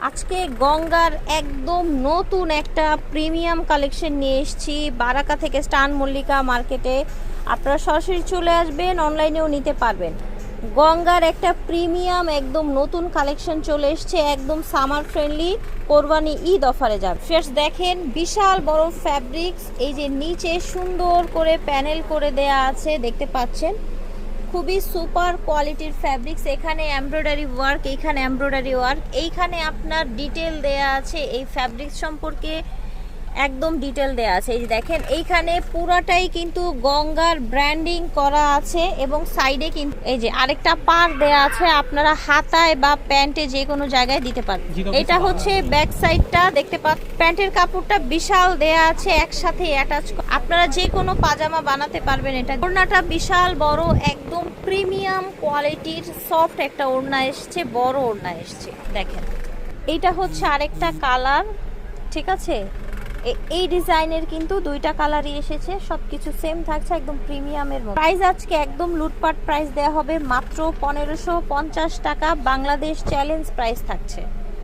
আজকে গঙ্গার একদম নতুন একটা প্রিমিয়াম কালেকশন নিয়ে এসেছি বারাকা থেকে স্টান মল্লিকা মার্কেটে। আপনারা সরাসরি চলে আসবেন, অনলাইনেও নিতে পারবেন। গঙ্গার একটা প্রিমিয়াম একদম নতুন কালেকশন চলে এসছে, একদম সামার ফ্রেন্ডলি, কোরবানি ঈদ অফারে যাবে। ফ্রেন্ডস দেখেন বিশাল বড় ফ্যাব্রিক্স, এই যে নিচে সুন্দর করে প্যানেল করে দেয়া আছে, দেখতে পাচ্ছেন খুবই সুপার কোয়ালিটির ফ্যাব্রিক্স। এখানে এমব্রয়ডারি ওয়ার্ক, এইখানে এমব্রয়ডারি ওয়ার্ক, এইখানে আপনার ডিটেল দেয়া আছে এই ফ্যাব্রিক্স সম্পর্কে, একদম ডিটেল দেয়া আছে। এই যে দেখেন এইখানে পুরাটাই কিন্তু গঙ্গার ব্র্যান্ডিং করা আছে এবং সাইডে কিন্তু এই যে আরেকটা পার দেয়া আছে, আপনারা হাতায় বা প্যান্টে যে কোনো জায়গায় দিতে পারবেন। এটা হচ্ছে ব্যাক সাইডটা, দেখতে পাচ্ছেন প্যান্টের কাপড়টা বিশাল দেয়া আছে, একসাথে অ্যাটাচ, আপনারা যে কোনো পাজামা বানাতে পারবেন। এটা ওড়নাটা বিশাল বড়, একদম প্রিমিয়াম কোয়ালিটির সফট একটা ওড়না এসছে, বড় ওড়না এসছে। দেখেন এইটা হচ্ছে আরেকটা কালার, ঠিক আছে। এই ডিজাইনের কিন্তু দুইটা কালারই এসেছে, সবকিছু সেম থাকছে, একদম প্রিমিয়ামের মতো। প্রাইস আজকে একদম লুটপাট প্রাইস দেওয়া হবে, মাত্র 1550 টাকা বাংলাদেশ চ্যালেঞ্জ প্রাইস থাকছে।